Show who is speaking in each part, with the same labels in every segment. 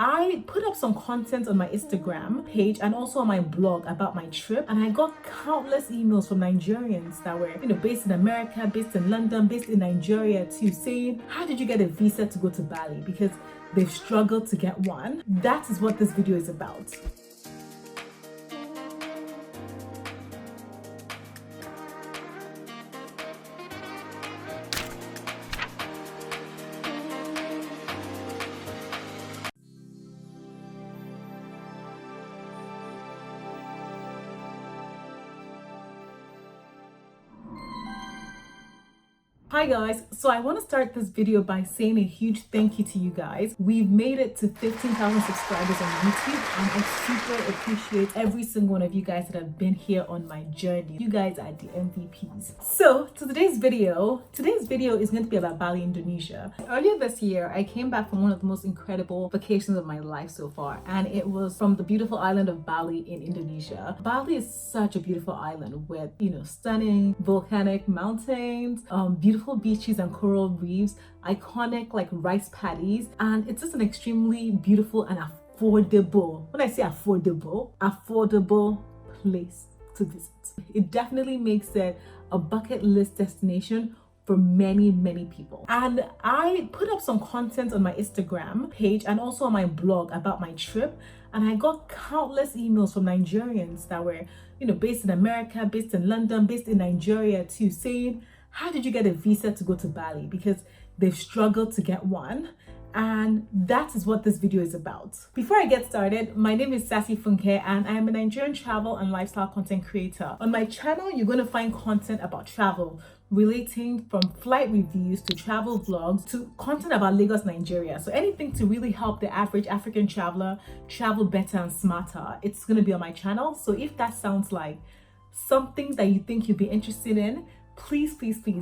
Speaker 1: I put up some content on my Instagram page and also on my blog about my trip, and I got countless emails from Nigerians that were, based in America, based in London, based in Nigeria too, saying, how did you get a visa to go to Bali? Because they've struggled to get one. That is what this video is about. Hi guys, so I want to start this video by saying a huge thank you to you guys. We've made it to 15,000 subscribers on YouTube, and I super appreciate every single one of you guys that have been here on my journey. You guys are the MVPs. So today's video is going to be about Bali, Indonesia. Earlier this year, I came back from one of the most incredible vacations of my life so far, and it was from the beautiful island of Bali in Indonesia. Bali is such a beautiful island with, stunning volcanic mountains, beautiful beaches and coral reefs, iconic like rice paddies, and it's just an extremely beautiful and affordable, when I say affordable place to visit. It definitely makes it a bucket list destination for many people. And I put up some content on my Instagram page and also on my blog about my trip, and I got countless emails from Nigerians that were, based in America, based in London, based in Nigeria too, saying, how did you get a visa to go to Bali? Because they've struggled to get one. And that is what this video is about. Before I get started, my name is Sassy Funke, and I am a Nigerian travel and lifestyle content creator. On my channel, you're going to find content about travel, relating from flight reviews to travel vlogs to content about Lagos, Nigeria. So anything to really help the average African traveler travel better and smarter, it's going to be on my channel. So if that sounds like something that you think you'd be interested in, please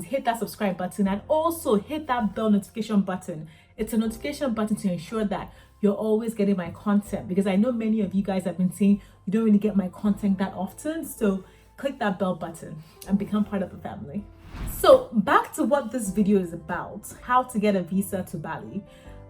Speaker 1: hit that subscribe button and also hit that bell notification button. It's a notification button to ensure that you're always getting my content, because I know many of you guys have been saying you don't really get my content that often. So click that bell button and become part of the family. So back to what this video is about, how to get a visa to Bali.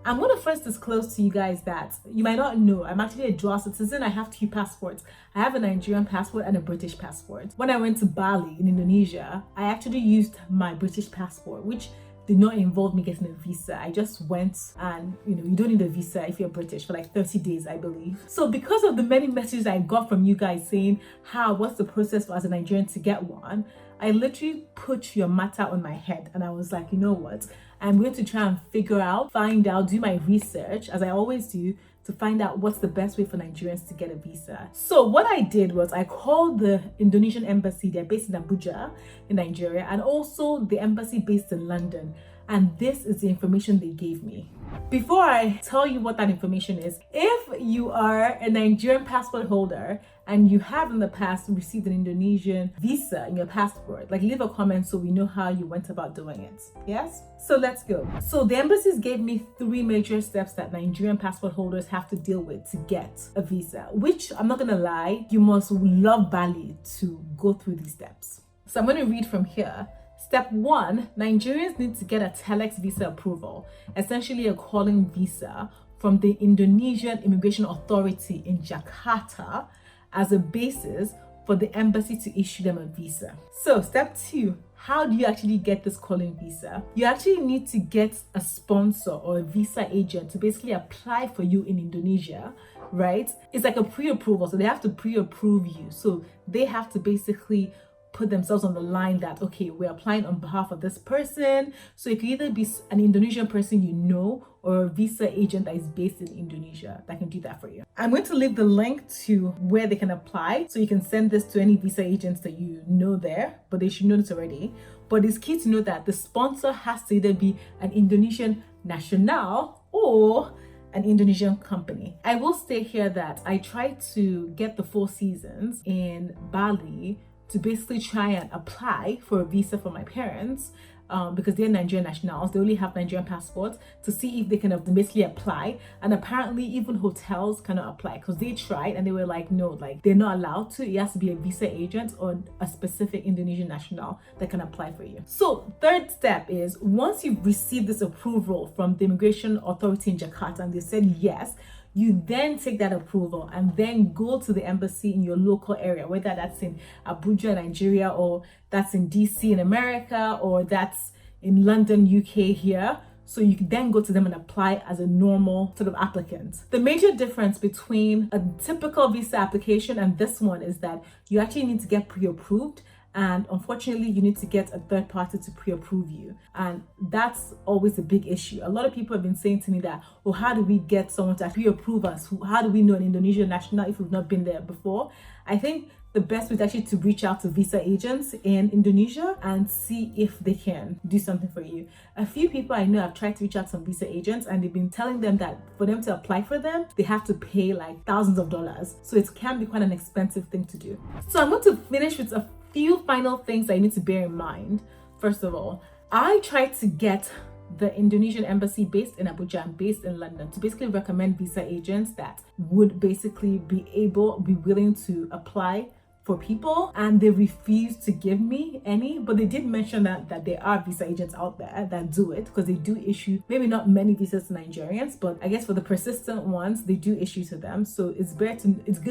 Speaker 1: I'm going to first disclose to you guys that you might not know, I'm actually a dual citizen. I have two passports. I have a Nigerian passport and a British passport. When I went to Bali in Indonesia, I actually used my British passport, which did not involve me getting a visa. I just went, and you don't need a visa if you're British for like 30 days, I believe. So because of the many messages I got from you guys saying, what's the process for as a Nigerian to get one, I literally put your matter on my head, and I was like, you know what? I'm going to try and find out, do my research, as I always do, to find out what's the best way for Nigerians to get a visa. So what I did was I called the Indonesian embassy. They're based in Abuja in Nigeria, and also the embassy based in London. And this is the information they gave me. Before I tell you what that information is, if you are a Nigerian passport holder and you have in the past received an Indonesian visa in your passport, leave a comment so we know how you went about doing it. Yes? So let's go. So the embassies gave me 3 major steps that Nigerian passport holders have to deal with to get a visa, which I'm not gonna lie, you must love Bali to go through these steps. So I'm gonna read from here. Step 1, Nigerians need to get a telex visa approval, essentially a calling visa from the Indonesian Immigration Authority in Jakarta as a basis for the embassy to issue them a visa. So step 2, how do you actually get this calling visa? You actually need to get a sponsor or a visa agent to basically apply for you in Indonesia, right? It's like a pre-approval, so they have to pre-approve you. So they have to basically put themselves on the line that, okay, we're applying on behalf of this person. So it could either be an Indonesian person or a visa agent that is based in Indonesia that can do that for you. I'm going to leave the link to where they can apply, so you can send this to any visa agents that you know there, but they should know this already. But it's key to know that the sponsor has to either be an Indonesian national or an Indonesian company. I will state here that I tried to get the 4 seasons in Bali to basically try and apply for a visa for my parents, because they're Nigerian nationals. They only have Nigerian passports, to see if they can basically apply. And apparently even hotels cannot apply, because they tried and they were like, no, they're not allowed to. It has to be a visa agent or a specific Indonesian national that can apply for you. So 3rd step is, once you've received this approval from the Immigration Authority in Jakarta and they said yes, You then take that approval and then go to the embassy in your local area, whether that's in Abuja, Nigeria, or that's in DC in America, or that's in London, UK here. So you can then go to them and apply as a normal sort of applicant. The major difference between a typical visa application and this one is that you actually need to get pre-approved, and unfortunately you need to get a third party to pre-approve you, and that's always a big issue. A lot of people have been saying to me that, well, how do we get someone to pre-approve us? How do we know an Indonesian national if we've not been there before? I think the best way is actually to reach out to visa agents in Indonesia and see if they can do something for you. A few people I know have tried to reach out to some visa agents, and they've been telling them that for them to apply for them, they have to pay like thousands of dollars. So it can be quite an expensive thing to do. So I'm going to finish with a few final things that you need to bear in mind. First of all, I tried to get the Indonesian embassy based in Abuja and based in London to basically recommend visa agents that would basically be willing to apply for people, and they refused to give me any. But they did mention that there are visa agents out there that do it, because they do issue maybe not many visas to Nigerians, but I guess for the persistent ones they do issue to them. So it's good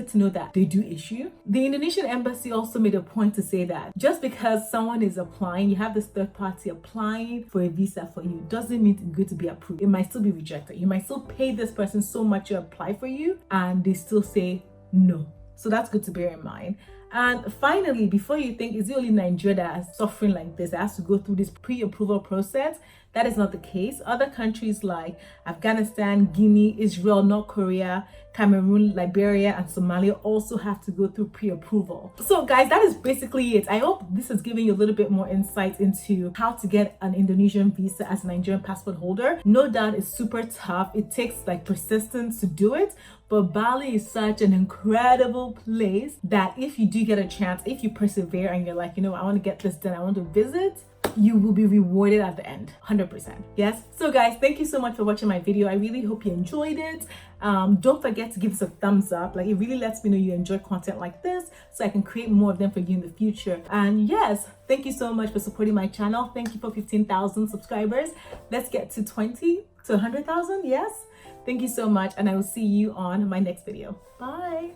Speaker 1: to know that they do issue. The Indonesian embassy also made a point to say that just because someone is applying, you have this third party applying for a visa for you, doesn't mean it's good to be approved. It might still be rejected. You might still pay this person so much to apply for you and they still say no. So that's good to bear in mind. And finally, before you think, is it only Nigeria that is suffering like this, that has to go through this pre-approval process? That is not the case. Other countries like Afghanistan, Guinea, Israel, North Korea, Cameroon, Liberia, and Somalia also have to go through pre-approval. So guys, that is basically it. I hope this has given you a little bit more insight into how to get an Indonesian visa as a Nigerian passport holder. No doubt it's super tough. It takes like persistence to do it. But Bali is such an incredible place that if you do get a chance, if you persevere and you're like, you know, I want to get this done, I want to visit, you will be rewarded at the end, 100%. Yes. So guys, thank you so much for watching my video. I really hope you enjoyed it. Don't forget to give us a thumbs up. Like, it really lets me know you enjoy content like this, so I can create more of them for you in the future. And yes, thank you so much for supporting my channel. Thank you for 15,000 subscribers. Let's get to 20 to 100,000. Yes. Thank you so much, and I will see you on my next video. Bye.